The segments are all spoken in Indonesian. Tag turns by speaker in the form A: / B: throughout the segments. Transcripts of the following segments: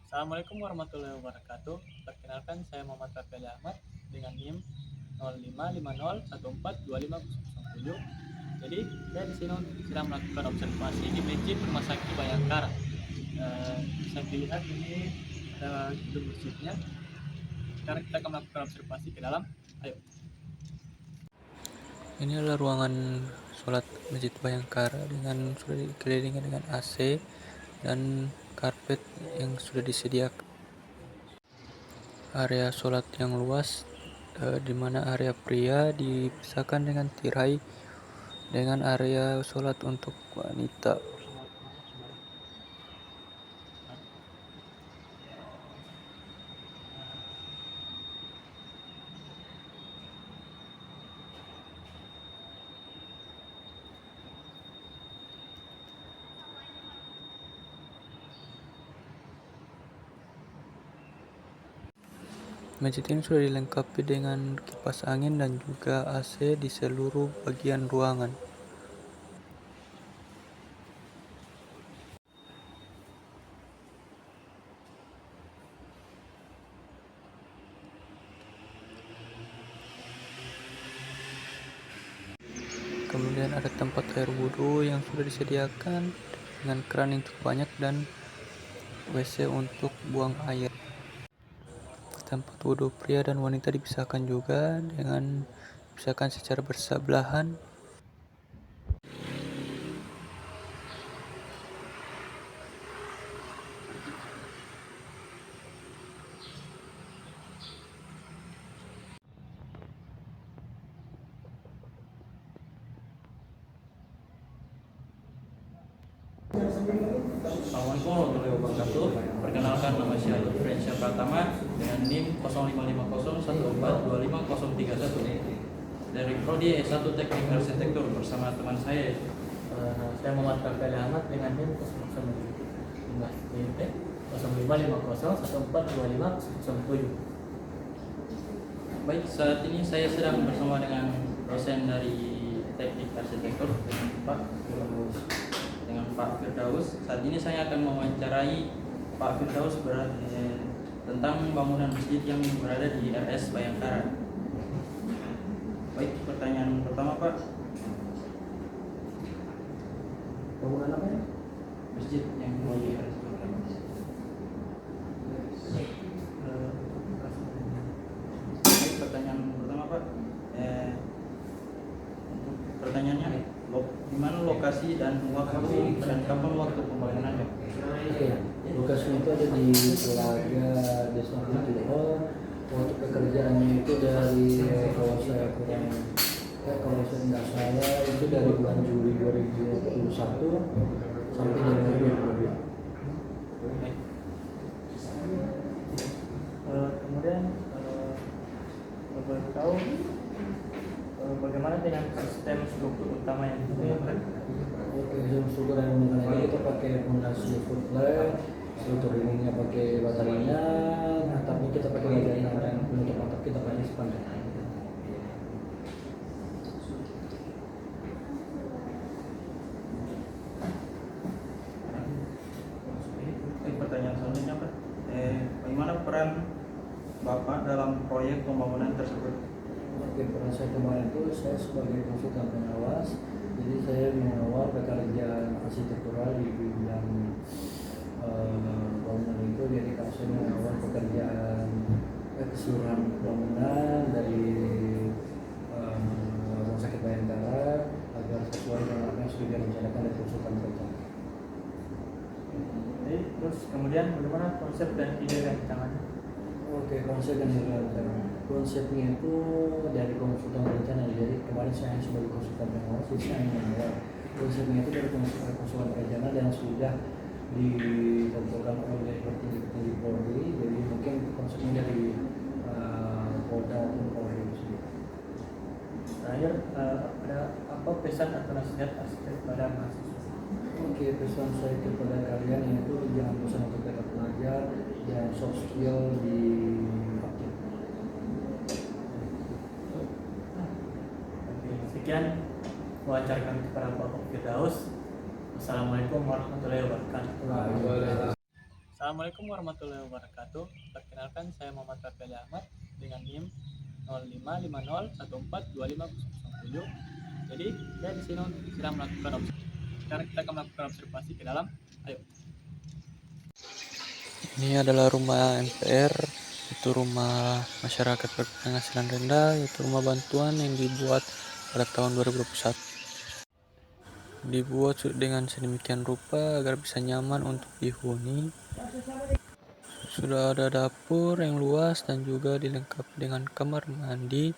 A: Assalamualaikum warahmatullahi wabarakatuh. Perkenalkan, saya Muhammad Rafael Ahmad dengan NIM 0550142507. Jadi saya di sini sedang melakukan observasi di masjid Rumah Sakit Bayangkara. Bisa dilihat ini gedung masjidnya. Sekarang kita akan melakukan observasi ke dalam. Ayo. Ini adalah ruangan sholat Masjid Bayangkara dengan sudah dikelilingi dengan AC dan karpet yang sudah disediakan. Area sholat yang luas, di mana area pria dipisahkan dengan tirai dengan area sholat untuk wanita. Masjid ini sudah dilengkapi dengan kipas angin dan juga AC di seluruh bagian ruangan. Kemudian ada tempat air wudhu yang sudah disediakan dengan keran yang cukup banyak dan WC untuk buang air. Tempat wudhu pria dan wanita dipisahkan juga dengan dipisahkan secara bersebelahan.
B: Assalamualaikum warahmatullahi wabarakatuh. Perkenalkan, nama saya Friensyah Pratama dengan NIM 055014253031 dari Prodi S1 Teknik Arsitektur bersama teman saya.
A: Saya Muhammad Rafael Ahmad dengan NIM 0550142507.
B: Baik, saat ini saya sedang bersama dengan dosen dari Teknik Arsitektur dengan Pak Firdaus. Saat ini saya akan mewawancarai Pak Firdaus tentang bangunan masjid yang berada di RS Bayangkara. Baik, pertanyaan pertama Pak.
A: Bangunan apa ya?
B: Masjid yang di RS Bayangkara. Baik, pertanyaan pertama Pak. Untuk pertanyaannya, di mana lokasi dan waktu dan kapan waktu pembangunannya?
C: Oke, lokasi itu ada di Telaga Desa Kutuho. Untuk pekerjaannya itu dari kalau saya tidak salah itu dari bulan Juli 2021 sampai Januari 2022.
B: Baik.
A: Kemudian boleh tahu bagaimana dengan sistem struktur utama yang digunakan?
C: Oke, struktur yang menggunakan ini kita pakai fondasi footplate, struktur ininya pakai baterainya, atapnya kita pakai baterainya, dan penutup atap kita pakai spanduk.
B: Pertanyaan selanjutnya Pak, bagaimana peran Bapak dalam proyek pembangunan tersebut?
C: Oke, peran saya kemarin itu saya sebagai konsultan pengawas, jadi saya mengawal pekerjaan arsitektural di bidang bangunan itu. Jadi kalau saya mengawal pekerjaan keseluruhan bangunan dari Rumah Sakit Bayangkara agar sesuai dengan apa yang sudah direncanakan dari konsultan perencanaan.
A: Jadi, terus kemudian bagaimana konsep dan ide rancangannya?
C: Oke, konsep dan konsepnya itu dari konsultan perencanaan. Jadi kemarin saya sebagai konsultan pengawas, jadi saya mengawal konsepnya itu dari konsultan perencanaan dan sudah ditentukan oleh petinggi Polri. Jadi mungkin konsepnya dari Polda atau Polri sendiri.
A: Terakhir, ada apa pesan atau nasihat arsitek pada mahasiswa?
C: Oke, pesan saya kepada kalian yaitu jangan bosan untuk tetap belajar dan soft skill di
A: Sekian wawancara kami kepada Bapak Firdaus. Wassalamualaikum warahmatullahi wabarakatuh. Assalamualaikum warahmatullahi wabarakatuh. Perkenalkan, saya Muhammad Rafael Ahmad dengan NIM 0550142507. Jadi, saya di sini sedang melakukan observasi. Sekarang kita akan melakukan observasi ke dalam. Ayo. Ini adalah rumah MPR, itu rumah masyarakat berpenghasilan rendah, yaitu rumah bantuan yang dibuat pada tahun 2021. Dibuat dengan sedemikian rupa agar bisa nyaman untuk dihuni. Sudah ada dapur yang luas dan juga dilengkapi dengan kamar mandi.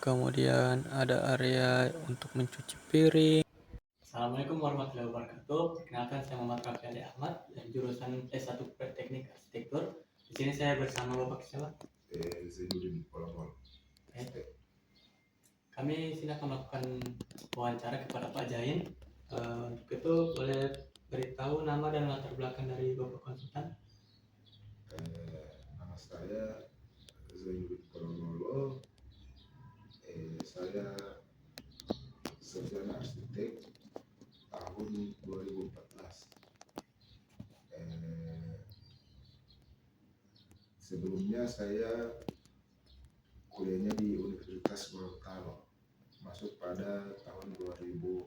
A: Kemudian ada area untuk mencuci piring. Assalamualaikum warahmatullahi wabarakatuh. Perkenalkan, saya Muhammad Rafael Ahmad dari jurusan S1 Teknik Arsitektur. Di sini saya bersama Bapak siapa?
D: Zainuddin Polomol.
A: Kami sini akan melakukan wawancara kepada Pak Jain. Untuk itu boleh beritahu nama dan latar belakang dari Bapak konsultan.
D: Nama saya Zainuddin Polomolo. Saya sarjana arsitek tahun 2014. Sebelumnya saya kuliahnya di Universitas Gorontalo, masuk pada tahun 2009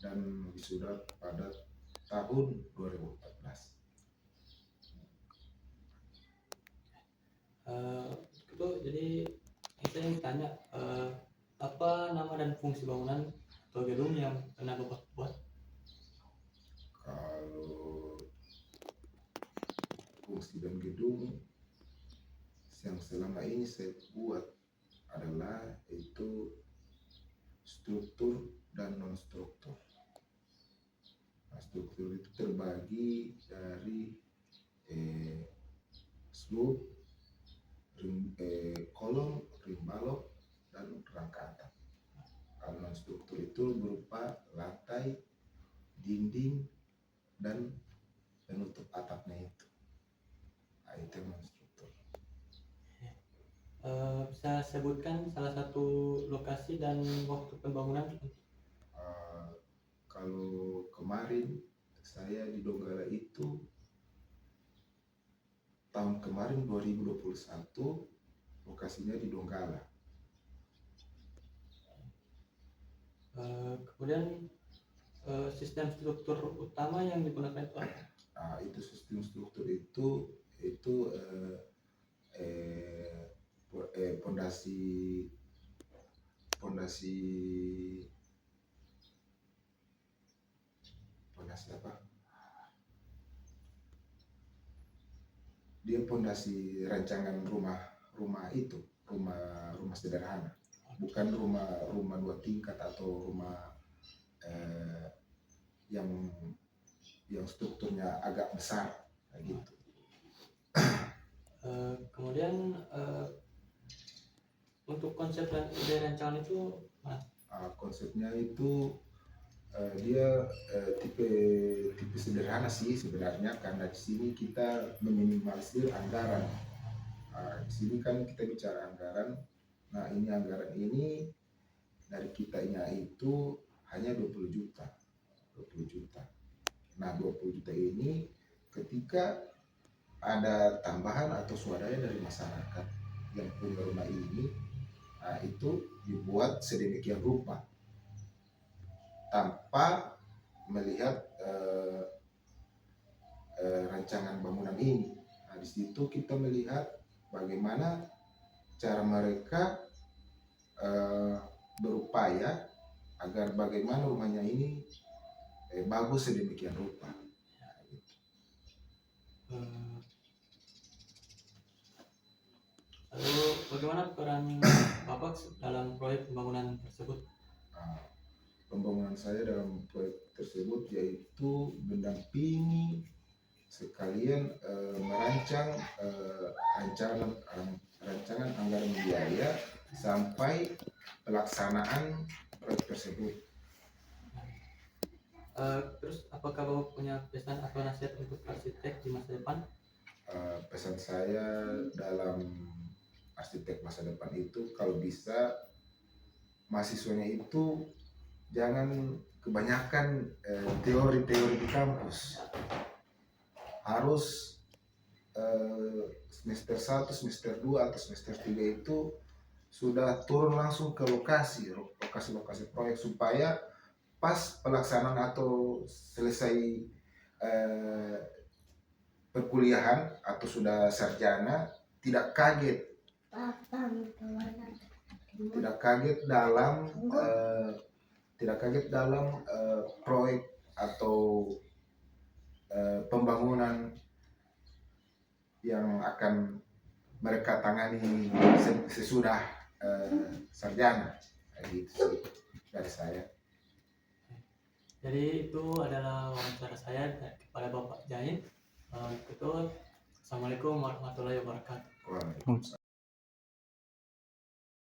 D: dan wisuda pada tahun 2014.
A: Itu jadi saya yang tanya, apa nama dan fungsi bangunan atau gedung yang pernah Bapak buat?
D: Kalau fungsi dan gedung yang selama ini saya buat adalah itu struktur dan non struktur. Nah, struktur itu terbagi dari slope, kolom, rim balok, dan rangka atap. Kalau non struktur itu berupa lantai, dinding, dan penutup atapnya itu. Nah, itu non struktur.
A: Bisa sebutkan salah satu lokasi dan waktu pembangunan?
D: Kalau kemarin saya di Donggala itu tahun kemarin 2021 lokasinya di Donggala.
A: Kemudian sistem struktur utama yang digunakan itu apa?
D: Itu sistem struktur itu pondasi apa? Dia pondasi rancangan rumah itu, rumah sederhana, bukan rumah 2 tingkat atau rumah yang strukturnya agak besar kayak gitu.
A: Kemudian untuk konsep dan ide rancangan itu
D: konsepnya itu dia tipe sederhana sih sebenarnya, karena di sini kita meminimalisir anggaran. Di sini kan kita bicara anggaran. Nah, ini anggaran ini dari kitanya itu hanya 20 juta. Nah, 20 juta ini ketika ada tambahan atau swadaya dari masyarakat yang punya rumah ini, nah itu dibuat sedemikian rupa tanpa melihat rancangan bangunan ini. Nah, di situ kita melihat bagaimana cara mereka berupaya agar bagaimana rumahnya ini bagus sedemikian rupa.
A: Lalu bagaimana peran Bapak dalam proyek pembangunan tersebut?
D: Pembangunan saya dalam proyek tersebut yaitu mendampingi sekalian merancang rancangan anggaran biaya sampai pelaksanaan proyek tersebut.
A: Terus apakah Bapak punya pesan atau nasihat untuk arsitek di masa depan?
D: Pesan saya dalam arsitek masa depan itu kalau bisa mahasiswanya itu jangan kebanyakan teori-teori di kampus. Harus semester 1, semester 2 atau semester 3 itu sudah turun langsung ke lokasi proyek, supaya pas pelaksanaan atau selesai perkuliahan atau sudah sarjana tidak kaget dalam proyek atau pembangunan yang akan mereka tangani sesudah sarjana. Gitu sih dari saya.
A: Jadi itu adalah wawancara saya kepada Bapak Jain. Itu Assalamualaikum warahmatullahi wabarakatuh.
D: Waalaikumsalam.